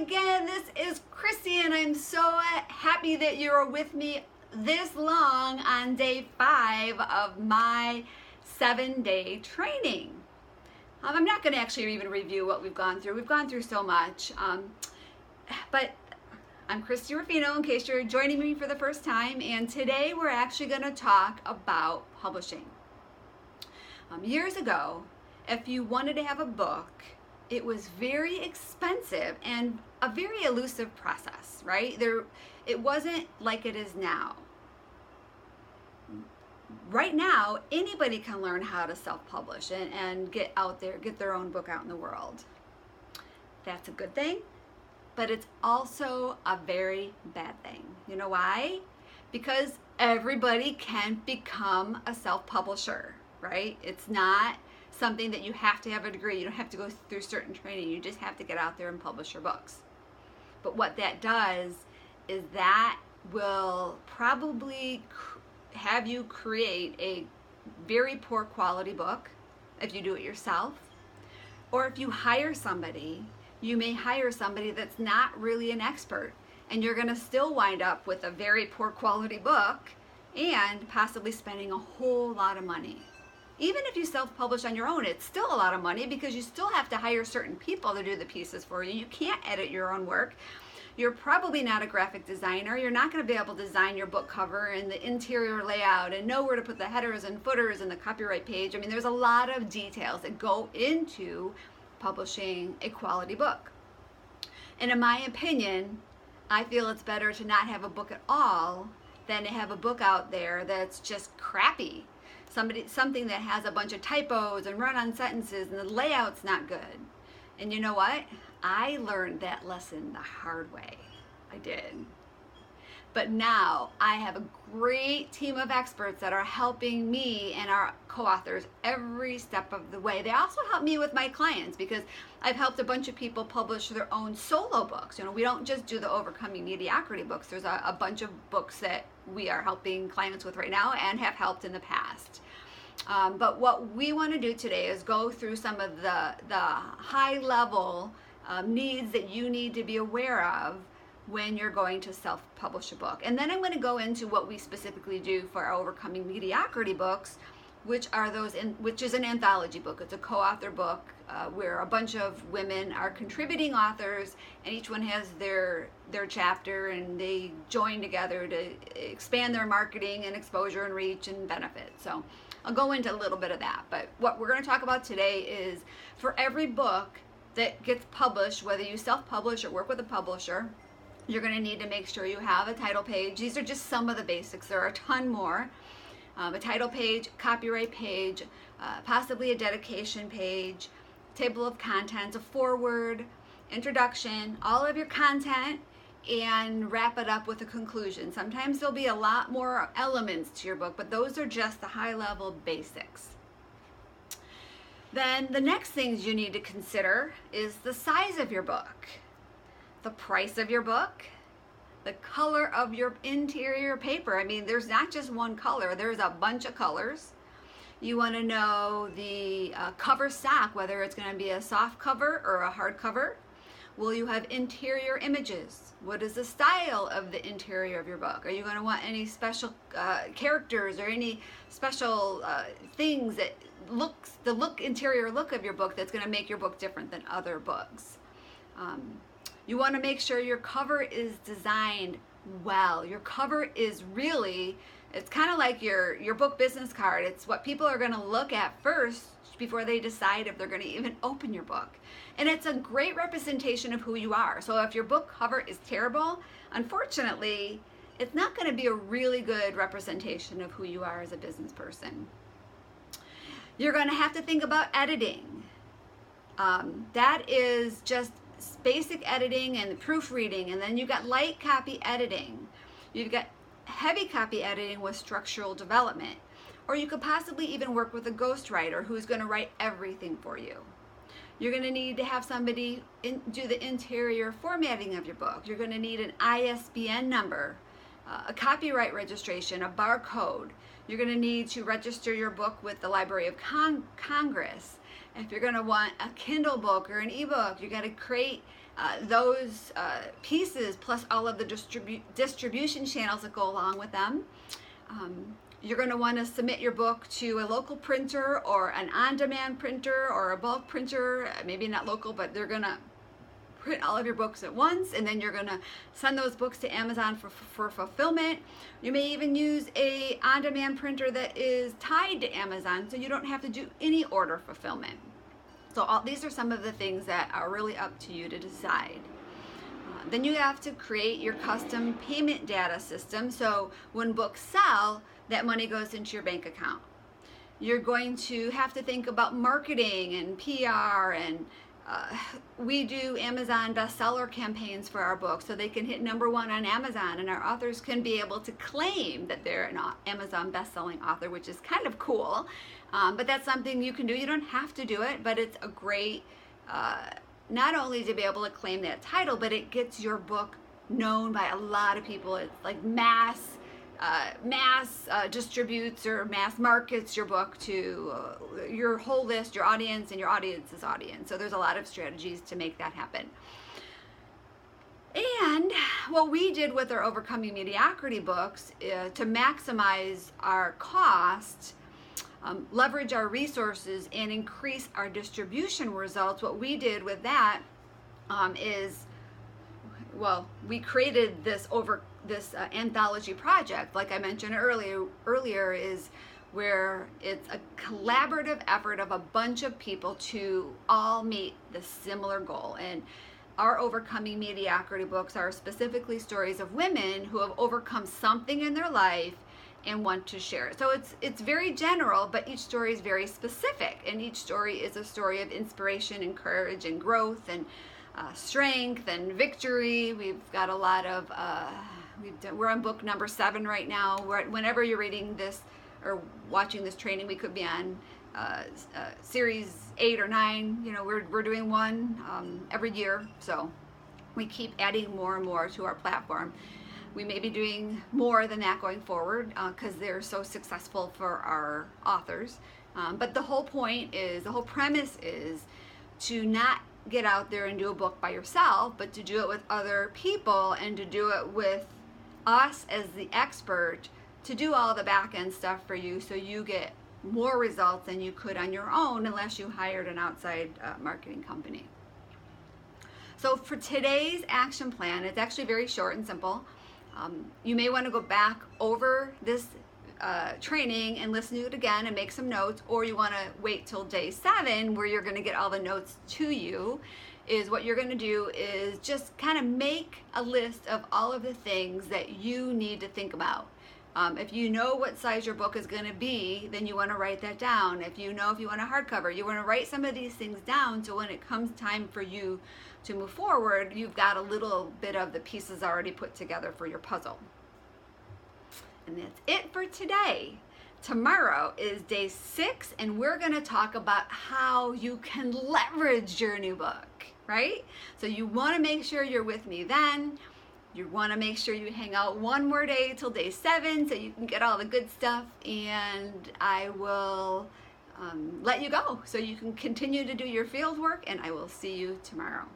again. This is Christie, and I'm so happy that you're with me this long on day 5 of my 7-day training. I'm not going to actually even review what we've gone through. We've gone through so much, but I'm Christie Ruffino in case you're joining me for the first time, and today we're actually going to talk about publishing. Years ago, if you wanted to have a book, it was very expensive and a very elusive process, right? It wasn't like it is now. Right now, anybody can learn how to self-publish and get out there, get their own book out in the world. That's a good thing, but it's also a very bad thing. You know why? Because everybody can become a self-publisher, right? It's not something that you have to have a degree. You don't have to go through certain training. You just have to get out there and publish your books. But what that does is that will probably have you create a very poor quality book if you do it yourself. Or if you hire somebody, you may hire somebody that's not really an expert, and you're going to still wind up with a very poor quality book and possibly spending a whole lot of money. Even if you self-publish on your own, it's still a lot of money because you still have to hire certain people to do the pieces for you. You can't edit your own work. You're probably not a graphic designer. You're not going to be able to design your book cover and the interior layout and know where to put the headers and footers and the copyright page. I mean, there's a lot of details that go into publishing a quality book. And in my opinion, I feel it's better to not have a book at all than to have a book out there that's just crappy. Something that has a bunch of typos and run-on sentences and the layout's not good. And you know what? I learned that lesson the hard way. I did. But now I have a great team of experts that are helping me and our co-authors every step of the way. They also help me with my clients because I've helped a bunch of people publish their own solo books. You know, we don't just do the Overcoming Mediocrity books. There's a bunch of books that we are helping clients with right now and have helped in the past. But what we want to do today is go through some of the high-level needs that you need to be aware of when you're going to self-publish a book. And then I'm going to go into what we specifically do for our Overcoming Mediocrity books, which is an anthology book. It's a co-author book where a bunch of women are contributing authors, and each one has their chapter, and they join together to expand their marketing and exposure and reach and benefit. So I'll go into a little bit of that. But what we're going to talk about today is for every book that gets published, whether you self-publish or work with a publisher, you're going to need to make sure you have a title page. These are just some of the basics. There are a ton more. A title page, copyright page, possibly a dedication page, table of contents, a foreword, introduction, all of your content, and wrap it up with a conclusion. Sometimes there'll be a lot more elements to your book, but those are just the high-level basics. Then the next things you need to consider is the size of your book, the price of your book, the color of your interior paper. I mean, there's not just one color, there's a bunch of colors. You want to know the cover stock, whether it's going to be a soft cover or a hard cover. Will you have interior images? What is the style of the interior of your book? Are you going to want any special characters or any special things that interior look of your book that's going to make your book different than other books? You want to make sure your cover is designed well. Your cover is really, it's kind of like your book business card. It's what people are going to look at first before they decide if they're going to even open your book. And it's a great representation of who you are. So if your book cover is terrible, unfortunately, it's not going to be a really good representation of who you are as a business person. You're going to have to think about editing. That is just basic editing and proofreading, and then you've got light copy editing. You've got heavy copy editing with structural development. Or you could possibly even work with a ghostwriter who's going to write everything for you. You're going to need to have somebody do the interior formatting of your book. You're going to need an ISBN number, a copyright registration, a barcode. You're going to need to register your book with the Library of Congress. If you're going to want a Kindle book or an ebook, you got to create those pieces plus all of the distribution channels that go along with them. You're going to want to submit your book to a local printer or an on-demand printer or a bulk printer, maybe not local, but they're going to print all of your books at once, and then you're going to send those books to Amazon for fulfillment. You may even use a on-demand printer that is tied to Amazon, so you don't have to do any order fulfillment. So these are some of the things that are really up to you to decide. Then you have to create your custom payment data system, so when books sell, that money goes into your bank account. You're going to have to think about marketing and PR, and we do Amazon bestseller campaigns for our books so they can hit #1 on Amazon, and our authors can be able to claim that they're an Amazon best-selling author, which is kind of cool. But that's something you can do. You don't have to do it, but it's a great, not only to be able to claim that title, but it gets your book known by a lot of people. It's like mass distributes or mass markets your book to your whole list, your audience, and your audience's audience. So there's a lot of strategies to make that happen. And what we did with our Overcoming Mediocrity books to maximize our cost, leverage our resources, and increase our distribution results, what we did with that is, well, we created this anthology project, like I mentioned earlier, is where it's a collaborative effort of a bunch of people to all meet the similar goal. And our Overcoming Mediocrity books are specifically stories of women who have overcome something in their life and want to share it. So it's very general, but each story is very specific, and each story is a story of inspiration and courage and growth and strength and victory. We've got a lot of we're on book number 7 right now. Whenever you're reading this or watching this training, we could be on series 8 or 9. You know, we're doing one every year, so we keep adding more and more to our platform. We may be doing more than that going forward because they're so successful for our authors. But the whole premise is to not get out there and do a book by yourself, but to do it with other people and to do it with us as the expert to do all the back end stuff for you, so you get more results than you could on your own unless you hired an outside marketing company. So for today's action plan, it's actually very short and simple. You may want to go back over this training and listen to it again and make some notes, or you want to wait till day 7 where you're going to get all the notes to you. Is what you're going to do is just kind of make a list of all of the things that you need to think about. If you know what size your book is going to be, then you want to write that down. If you want a hardcover, you want to write some of these things down, so when it comes time for you to move forward, you've got a little bit of the pieces already put together for your puzzle. And that's it for today. Tomorrow is day 6, and we're going to talk about how you can leverage your new book, right? So you want to make sure you're with me then. You want to make sure you hang out one more day till day 7 so you can get all the good stuff, and I will let you go so you can continue to do your field work, and I will see you tomorrow.